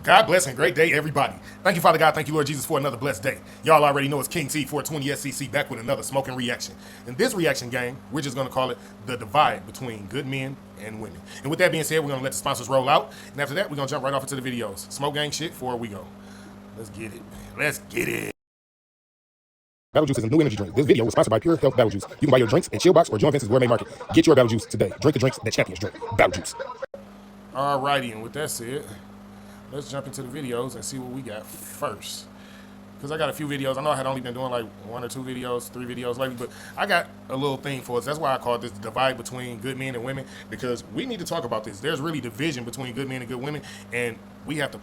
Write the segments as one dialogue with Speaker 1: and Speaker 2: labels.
Speaker 1: God bless and great day, everybody. Thank you, Father God. Thank you, Lord Jesus, for another blessed day. Y'all already know it's King T 420 SCC back with another smoking reaction. In this reaction game, we're just going to call it the divide between good men and women. And with that being said, we're going to let the sponsors roll out. And after that, we're going to jump right off into the videos. Smoke gang shit before we go. Let's get it. Let's get it. Battle Juice is a new energy drink. This video was sponsored by Pure Health Battle Juice. You can buy your drinks at Chillbox or Joe Vince's Gourmet Market. Get your Battle Juice today. Drink the drinks that champions drink. Battle Juice. Alrighty, and with that said, let's jump into the videos and see what we got first. Because I got a few videos. I know I had only been doing like 1 or 2 videos, 3 videos lately, but I got a little thing for us. That's why I call this the divide between good men and women, because we need to talk about this. There's really division between good men and good women, and we have to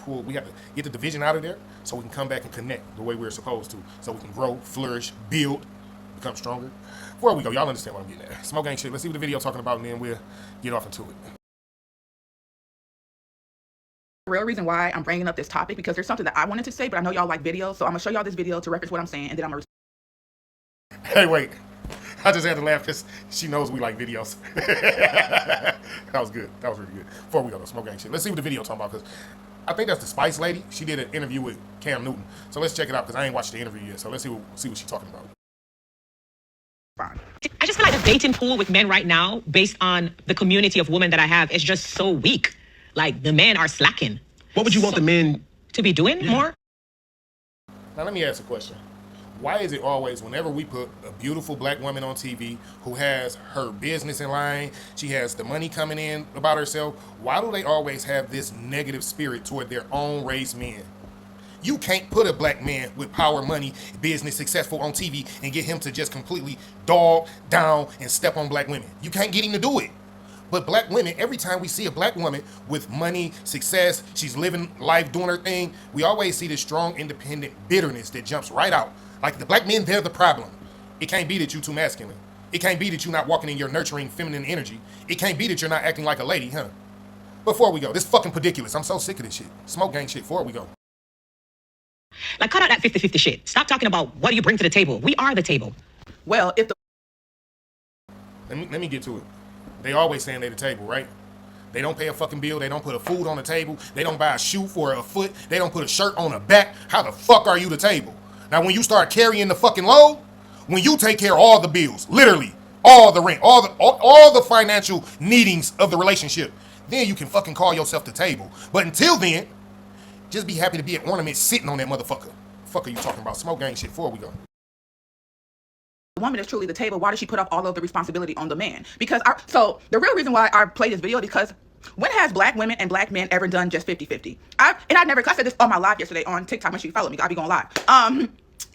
Speaker 1: get the division out of there so we can come back and connect the way we're supposed to, so we can grow, flourish, build, become stronger. Before we go, y'all understand what I'm getting at. Smoke gang shit. Let's see what the video talking about, and then we'll get off into it.
Speaker 2: Real reason why I'm bringing up this topic, because there's something that I wanted to say, but I know y'all like videos, so I'm gonna show y'all this video to reference what I'm saying, and then I'm gonna.
Speaker 1: Hey, wait! I just had to laugh because she knows we like videos. That was good. That was really good. Before we go to smoke gang shit, let's see what the video talking about, because I think that's the Spice lady. She did an interview with Cam Newton, so let's check it out because I ain't watched the interview yet. So let's see what she's talking about.
Speaker 2: Fine.
Speaker 3: I just feel like the dating pool with men right now, based on the community of women that I have, is just so weak. Like, the men are slacking.
Speaker 4: What would you want the men
Speaker 3: to be doing more?
Speaker 1: Now, let me ask a question. Why is it always, whenever we put a beautiful black woman on TV who has her business in line, she has the money coming in about herself, why do they always have this negative spirit toward their own race men? You can't put a black man with power, money, business, successful on TV and get him to just completely dog down and step on black women. You can't get him to do it. But black women, every time we see a black woman with money, success, she's living life, doing her thing, we always see this strong, independent bitterness that jumps right out. Like, the black men, they're the problem. It can't be that you're too masculine. It can't be that you're not walking in your nurturing feminine energy. It can't be that you're not acting like a lady, huh? Before we go, this fucking ridiculous. I'm so sick of this shit. Smoke gang shit before we go.
Speaker 3: Like, cut out that 50-50 shit. Stop talking about what do you bring to the table. We are the table.
Speaker 2: Well, if the
Speaker 1: Let me get to it. They always saying they the table, right? They don't pay a fucking bill. They don't put a food on the table. They don't buy a shoe for a foot. They don't put a shirt on a back. How the fuck are you the table? Now, when you start carrying the fucking load, when you take care of all the bills, literally all the rent, all the financial needings of the relationship, then you can fucking call yourself the table. But until then, just be happy to be an ornament sitting on that motherfucker. Fuck are you talking about? Smoke gang shit before we go.
Speaker 2: woman is truly the table, why does she put off all of the responsibility on the man? Because so the real reason why I played this video, because when has black women and black men ever done just 50-50? I said this on my live yesterday on TikTok when she followed me. I'll be going live.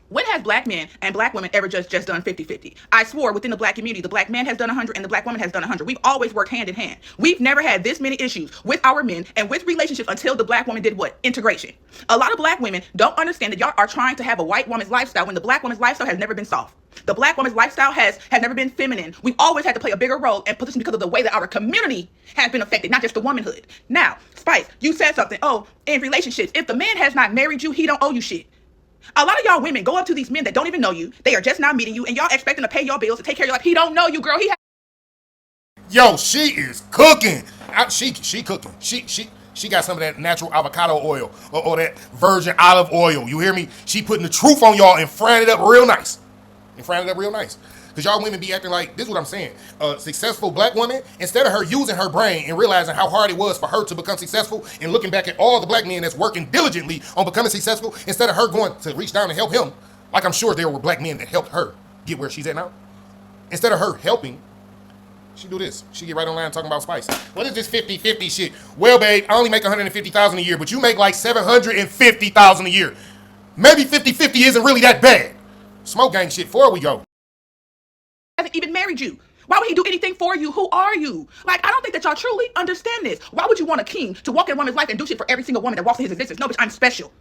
Speaker 2: When has black men and black women ever just done 50-50? I swore within the black community, the black man has done 100 and the black woman has done 100. We've always worked hand in hand. We've never had this many issues with our men and with relationships until the black woman did what? Integration. A lot of black women don't understand that y'all are trying to have a white woman's lifestyle when the black woman's lifestyle has never been soft. The black woman's lifestyle has never been feminine. We've always had to play a bigger role and position because of the way that our community has been affected, not just the womanhood. Now, Spice, you said something. Oh, in relationships, if the man has not married you, he don't owe you shit. A lot of y'all women go up to these men that don't even know you. They are just now meeting you, and y'all expecting to pay your bills, to take care of your life. He don't know you, girl.
Speaker 1: Yo, she is cooking. She cooking. She got some of that natural avocado oil or that virgin olive oil. You hear me? She putting the truth on y'all and frying it up real nice. Because y'all women be acting like, this is what I'm saying, a successful black woman, instead of her using her brain and realizing how hard it was for her to become successful and looking back at all the black men that's working diligently on becoming successful, instead of her going to reach down and help him, like I'm sure there were black men that helped her get where she's at now, instead of her helping, she do this. She get right online talking about Spice. What is this 50-50 shit? Well, babe, I only make $150,000 a year, but you make like $750,000 a year. Maybe 50-50 isn't really that bad. Smoke gang shit before we go.
Speaker 2: Hasn't even married you. Why would he do anything for you? Who are you? Like, I don't think that y'all truly understand this. Why would you want a king to walk in a woman's life and do shit for every single woman that walks in his existence? No, bitch, I'm special.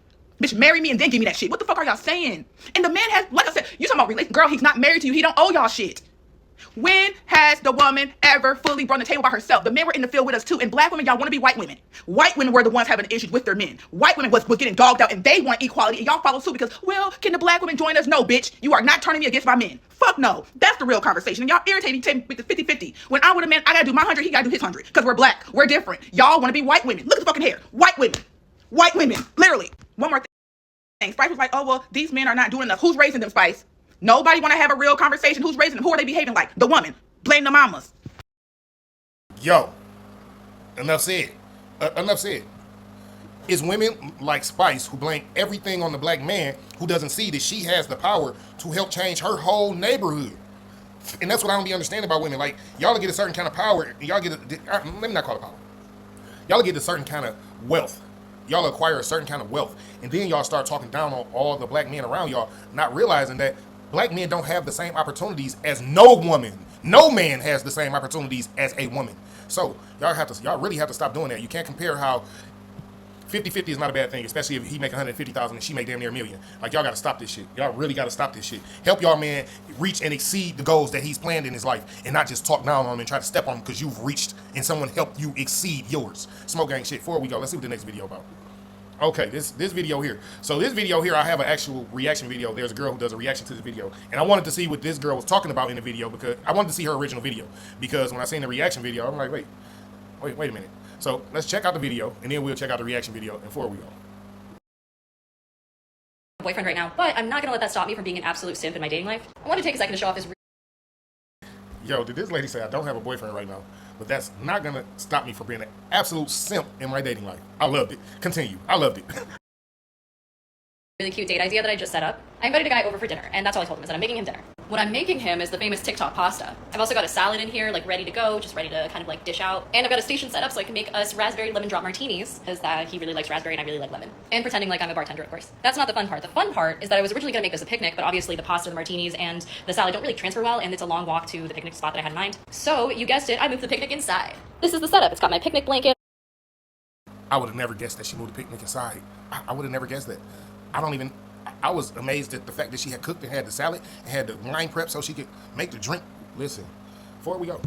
Speaker 2: Bitch, marry me and then give me that shit. What the fuck are y'all saying? And the man has, like I said, you talking about relation, girl, he's not married to you. He don't owe y'all shit. When has the woman ever fully run the table by herself? The men were in the field with us too. And black women, y'all want to be white women. White women were the ones having issues with their men. White women was getting dogged out and they want equality. And y'all follow suit because, well, can the black women join us? No, bitch. You are not turning me against my men. Fuck no. That's the real conversation. And y'all irritating with the 50-50. When I'm with a man, I gotta do my 100, he gotta do his 100. Because we're black. We're different. Y'all want to be white women. Look at the fucking hair. White women. White women, literally. One more thing. Spice was like, oh, well, these men are not doing enough. Who's raising them, Spice? Nobody want to have a real conversation. Who's raising them? Who are they behaving like? The woman. Blame the mamas.
Speaker 1: Yo, enough said. Enough said. It's women like Spice who blame everything on the black man who doesn't see that she has the power to help change her whole neighborhood. And that's what I don't be understanding about women. Like, y'all get a certain kind of power. Y'all get let me not call it power. Y'all get a certain kind of wealth. Y'all acquire a certain kind of wealth. And then y'all start talking down on all the black men around y'all, not realizing that black men don't have the same opportunities as no woman. No man has the same opportunities as a woman. So y'all really have to stop doing that. You can't compare how 50-50 is not a bad thing, especially if he make 150,000 and she make damn near $1 million. Like, y'all gotta stop this shit. Y'all really gotta stop this shit. Help y'all man reach and exceed the goals that he's planned in his life, and not just talk down on him and try to step on him because you've reached and someone helped you exceed yours. Smoke gang shit. Before we go, let's see what the next video about. Okay, this video here. So this video here, I have an actual reaction video. There's a girl who does a reaction to this video, and I wanted to see what this girl was talking about in the video because I wanted to see her original video. Because when I seen the reaction video, I'm like, wait a minute. So let's check out the video, and then we'll check out the reaction video before we go.
Speaker 4: Boyfriend right now, but I'm not gonna let that stop me from being an absolute simp in my dating life. I want to take a second to show off his.
Speaker 1: Yo, did this lady say I don't have a boyfriend right now? But that's not gonna stop me from being an absolute simp in my dating life. I loved it. Continue. I loved it.
Speaker 4: Really cute date idea that I just set up. I invited a guy over for dinner, and that's all I told him is that I'm making him dinner. What I'm making him is the famous TikTok pasta. I've also got a salad in here, like ready to go, just ready to kind of like dish out. And I've got a station set up so I can make us raspberry lemon drop martinis, because he really likes raspberry and I really like lemon. And pretending like I'm a bartender, of course. That's not the fun part. The fun part is that I was originally gonna make this a picnic, but obviously the pasta, the martinis, and the salad don't really transfer well, and it's a long walk to the picnic spot that I had in mind. So, you guessed it, I moved the picnic inside. This is the setup. It's got my picnic blanket.
Speaker 1: I would have never guessed that she moved the picnic inside. I would have never guessed that. I was amazed at the fact that she had cooked and had the salad and had the wine prep so she could make the drink. Listen, before we go.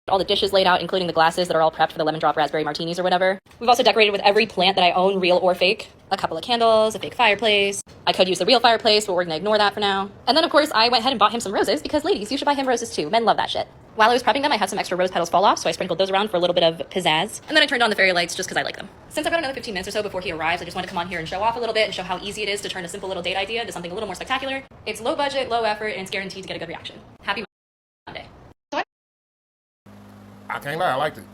Speaker 4: All the dishes laid out, including the glasses that are all prepped for the lemon drop raspberry martinis or whatever. We've also decorated with every plant that I own, real or fake. A couple of candles, a fake fireplace. I could use the real fireplace, but we're gonna ignore that for now. And then, of course, I went ahead and bought him some roses because, ladies, you should buy him roses too. Men love that shit. While I was prepping them, I had some extra rose petals fall off, so I sprinkled those around for a little bit of pizzazz. And then I turned on the fairy lights just because I like them. Since I've got another 15 minutes or so before he arrives, I just want to come on here and show off a little bit and show how easy it is to turn a simple little date idea into something a little more spectacular. It's low budget, low effort, and it's guaranteed to get a good reaction. Happy Monday.
Speaker 1: I can't lie, I liked it.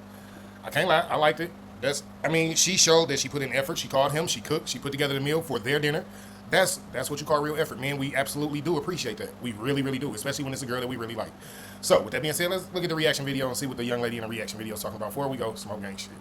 Speaker 1: I can't lie, I liked it. She showed that she put in effort. She called him, she cooked, she put together the meal for their dinner. That's what you call real effort, man. We absolutely do appreciate that. We really, really do, especially when it's a girl that we really like. So, with that being said, let's look at the reaction video and see what the young lady in the reaction video is talking about. Before we go, smoke gang shit.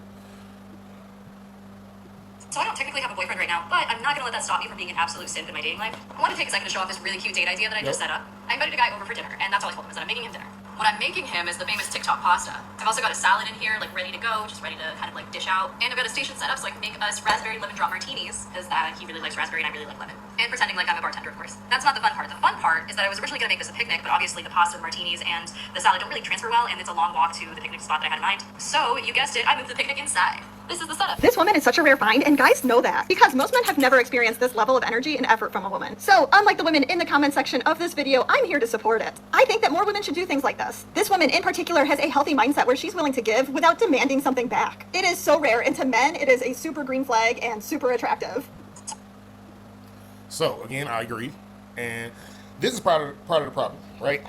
Speaker 4: So I don't technically have a boyfriend right now, but I'm not gonna let that stop me from being an absolute simp in my dating life. I want to take a second to show off this really cute date idea that I just set up. I invited a guy over for dinner, and that's all I told him is that I'm making him dinner. What I'm making him is the famous TikTok pasta. I've also got a salad in here, like ready to go, just ready to kind of like dish out. And I've got a station set up so I can make us raspberry lemon drop martinis, because he really likes raspberry and I really like lemon. And pretending like I'm a bartender, of course. That's not the fun part. The fun part is that I was originally gonna make this a picnic, but obviously the pasta, the martinis, and the salad don't really transfer well, and it's a long walk to the picnic spot that I had in mind. So, you guessed it, I moved the picnic inside. This is the setup.
Speaker 5: This woman is such a rare find, and guys know that because most men have never experienced this level of energy and effort from a woman. So, unlike the women in the comment section of this video, I'm here to support it. I think that more women should do things like this. This woman in particular has a healthy mindset where she's willing to give without demanding something back. It is so rare, and to men, it is a super green flag and super attractive.
Speaker 1: So, again, I agree. And this is part of the problem, right?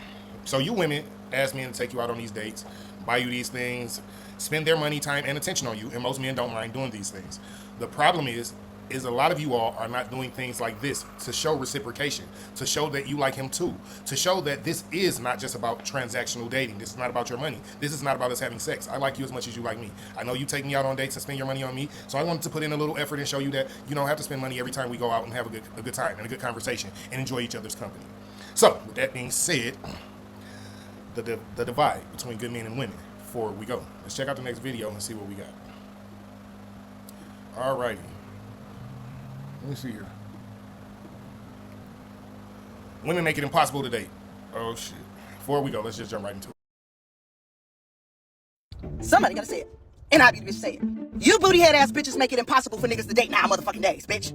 Speaker 1: So, you women ask men to take you out on these dates, buy you these things, spend their money, time, and attention on you, and most men don't mind doing these things. The problem is a lot of you all are not doing things like this to show reciprocation, to show that you like him too, to show that this is not just about transactional dating. This is not about your money. This is not about us having sex. I like you as much as you like me. I know you take me out on dates and spend your money on me, so I wanted to put in a little effort and show you that you don't have to spend money every time we go out and have a good time and a good conversation and enjoy each other's company. So, with that being said, the divide between good men and women. Before we go, let's check out the next video and see what we got. Alrighty. Let me see here. Women make it impossible to date. Oh shit. Before we go, let's just jump right into it.
Speaker 6: Somebody gotta say it. And I be the bitch say it. You booty head ass bitches make it impossible for niggas to date now motherfucking days, bitch.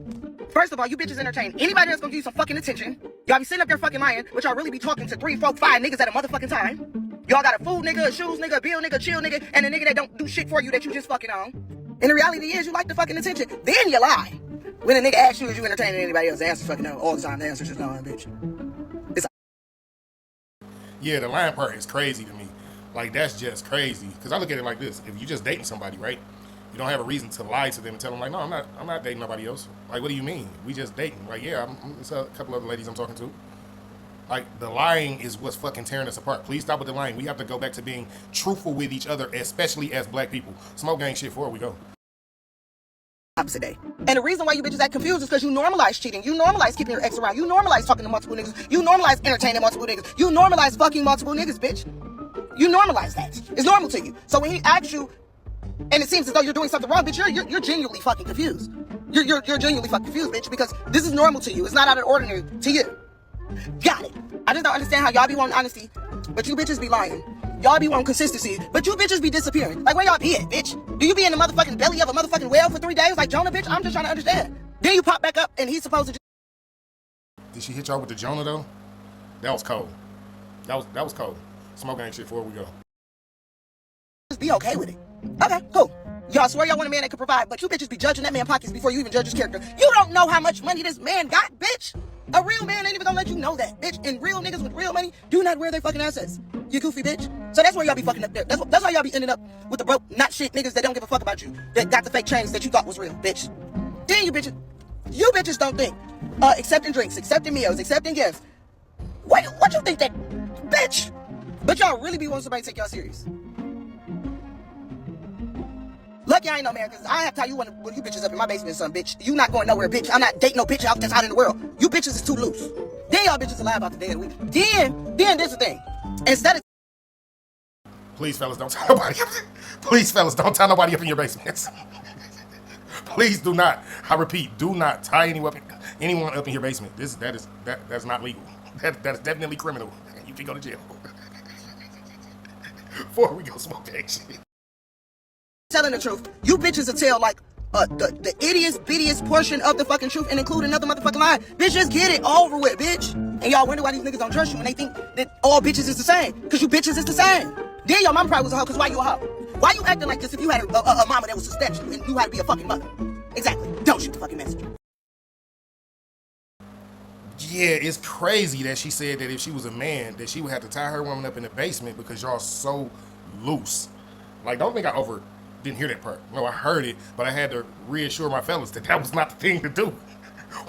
Speaker 6: First of all, you bitches entertain anybody that's gonna give you some fucking attention. Y'all be sitting up there fucking lying, but y'all really be talking to 3, 4, 5 niggas at a motherfucking time. Y'all got a food nigga, a shoes nigga, a bill nigga, chill nigga, and a nigga that don't do shit for you that you just fucking on. And the reality is, you like the fucking attention. Then you lie. When a nigga asks you, is you entertaining anybody else? The answer's fucking no. All the time, the answer's just no, bitch.
Speaker 1: Yeah, the lying part is crazy to me. Like, that's just crazy. Because I look at it like this. If you just dating somebody, right? You don't have a reason to lie to them and tell them, like, no, I'm not dating nobody else. Like, what do you mean? We just dating. Like, yeah, it's a couple other ladies I'm talking to. Like, the lying is what's fucking tearing us apart. Please stop with the lying. We have to go back to being truthful with each other, especially as black people. Smoke gang shit, forward we go.
Speaker 6: Opposite day. And the reason why you bitches act confused is because you normalize cheating. You normalize keeping your ex around. You normalize talking to multiple niggas. You normalize entertaining multiple niggas. You normalize fucking multiple niggas, bitch. You normalize that. It's normal to you. So when he asks you, and it seems as though you're doing something wrong, bitch, you're genuinely fucking confused. You're genuinely fucking confused, bitch, because this is normal to you. It's not out of the ordinary to you. Got it. I just don't understand how y'all be wanting honesty, but you bitches be lying. Y'all be wanting consistency, but you bitches be disappearing. Like, where y'all be at, bitch? Do you be in the motherfucking belly of a motherfucking whale for 3 days like Jonah, bitch? I'm just trying to understand. Then you pop back up and he's supposed to
Speaker 1: Did she hit y'all with the Jonah, though? That was cold. That was cold. Smoke gang shit, forward we go.
Speaker 6: just be okay with it. Okay, cool. Y'all swear y'all want a man that can provide, but you bitches be judging that man's pockets before you even judge his character. You don't know how much money this man got, bitch. A real man ain't even gonna let you know that, bitch. And real niggas with real money do not wear their fucking assets. You goofy bitch. So that's where y'all be fucking up there. That's why y'all be ending up with the broke, not shit niggas that don't give a fuck about you, that got the fake chains that you thought was real, bitch. Then you bitches don't think. Accepting drinks, accepting meals, accepting gifts. What you think that, bitch? But y'all really be wanting somebody to take y'all serious. Lucky I ain't no man, because I have to tell you when you bitches up in my basement, son, bitch. You not going nowhere, bitch. I'm not dating no bitch out that's out in the world. You bitches is too loose. Then y'all bitches lie about the day of the week. Then this is the thing. Instead of
Speaker 1: Please, fellas, don't tie nobody up. Please, fellas, don't tie nobody up in your basements. Please do not. I repeat, do not tie anyone up in your basement. That's not legal. That's definitely criminal. You can go to jail. Before we go smoke that shit.
Speaker 6: telling the truth, you bitches will tell like the ittiest bittiest portion of the fucking truth and include another motherfucking lie. Bitch, just get it over with, bitch. And y'all wonder why these niggas don't trust you and they think that all bitches is the same. Because you bitches is the same. Then your mama probably was a hoe, because why you a hoe? Why you acting like this if you had a mama that was suspecting and knew how to be a fucking mother? Exactly. Don't shoot the fucking messenger.
Speaker 1: Yeah, it's crazy that she said that if she was a man, that she would have to tie her woman up in the basement because y'all so loose. Like, don't think didn't hear that part. No, I heard it, but I had to reassure my fellas that was not the thing to do.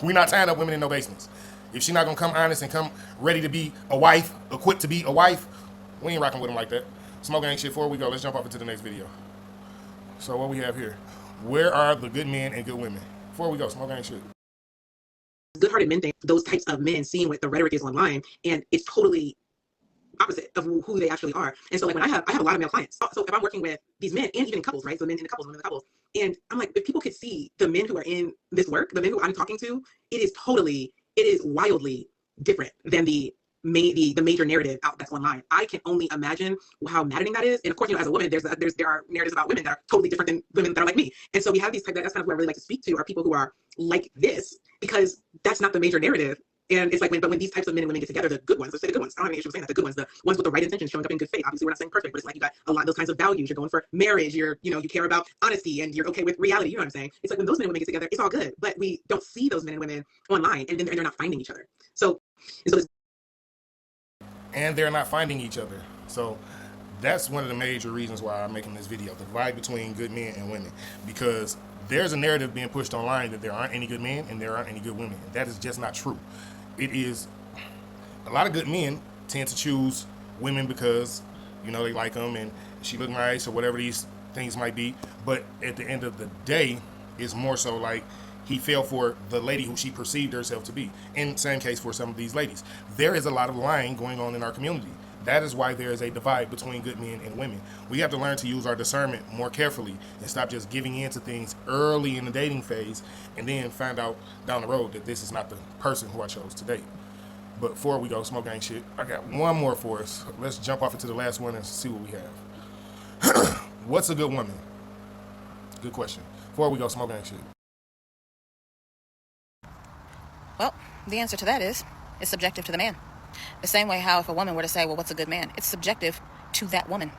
Speaker 1: We not tying up women in no basements. If she not gonna come honest and come ready to be a wife, equipped to be a wife, we ain't rocking with them like that. Smoke gang shit, before we go, let's jump off into the next video. So what we have here, where are the good men and good women? Before we go, smoke gang shit.
Speaker 2: Good-hearted men think those types of men, seeing what the rhetoric is online, and it's totally opposite of who they actually are. And so like when I have a lot of male clients. So if I'm working with these men and even in couples, right? So men in the couples, women in the couples. And I'm like, if people could see the men who are in this work, the men who I'm talking to, it is wildly different than the major narrative out that's online. I can only imagine how maddening that is. And of course, as a woman, there are narratives about women that are totally different than women that are like me. And so we have these that's kind of who I really like to speak to, are people who are like this, because that's not the major narrative. And it's like when these types of men and women get together, the good ones, let's say the good ones, I don't have any issue with saying that, the good ones, the ones with the right intentions, showing up in good faith. Obviously, we're not saying perfect, but it's like you got a lot of those kinds of values. You're going for marriage, you care about honesty, and you're okay with reality. You know what I'm saying? It's like when those men and women get together, it's all good, but we don't see those men and women online, and then they're not finding each other.
Speaker 1: And they're not finding each other. So that's one of the major reasons why I'm making this video, the divide between good men and women, because there's a narrative being pushed online that there aren't any good men and there aren't any good women. That is just not true. It is, a lot of good men tend to choose women because, they like them and she look nice or whatever these things might be. But at the end of the day, it's more so like he fell for the lady who she perceived herself to be. In the same case for some of these ladies. There is a lot of lying going on in our community. That is why there is a divide between good men and women. We have to learn to use our discernment more carefully and stop just giving in to things early in the dating phase and then find out down the road that this is not the person who I chose to date. But before we go, smoke gang shit, I got one more for us. Let's jump off into the last one and see what we have. What's a good woman? Good question. Before we go, smoke gang shit.
Speaker 7: Well, the answer to that is, it's subjective to the man. The same way how if a woman were to say, well, what's a good man? It's subjective to that woman.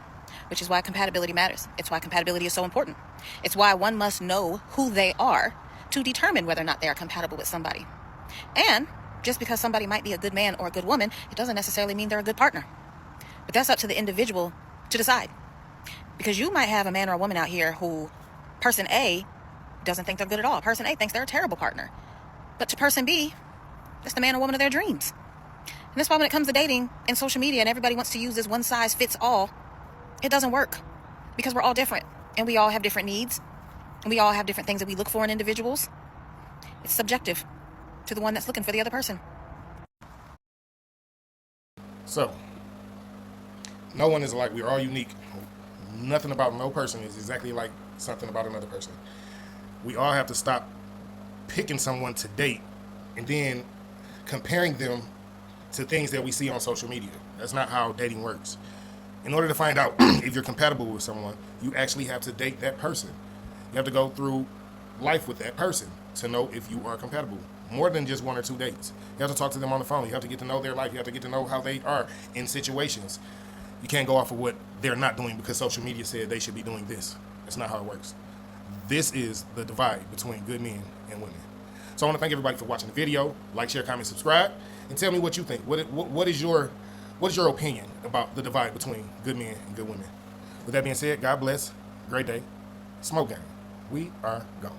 Speaker 7: which is why compatibility matters. It's why compatibility is so important. It's why one must know who they are to determine whether or not they are compatible with somebody. And just because somebody might be a good man or a good woman, it doesn't necessarily mean they're a good partner. But that's up to the individual to decide. Because you might have a man or a woman out here who person A doesn't think they're good at all. Person A thinks they're a terrible partner. But to person B, that's the man or woman of their dreams. And that's why when it comes to dating and social media and everybody wants to use this one size fits all, it doesn't work. Because we're all different. And we all have different needs. And we all have different things that we look for in individuals. It's subjective to the one that's looking for the other person.
Speaker 1: So, no one is alike. We're all unique. Nothing about no person is exactly like something about another person. We all have to stop picking someone to date and then comparing them to things that we see on social media. That's not how dating works. In order to find out if you're compatible with someone, you actually have to date that person. You have to go through life with that person to know if you are compatible. More than just 1 or 2 dates. You have to talk to them on the phone. You have to get to know their life. You have to get to know how they are in situations. You can't go off of what they're not doing because social media said they should be doing this. That's not how it works. This is the divide between good men and women. So I want to thank everybody for watching the video. Like, share, comment, subscribe, and tell me what you think. What is your opinion about the divide between good men and good women? With that being said, God bless. Great day. Smokin. We are gone.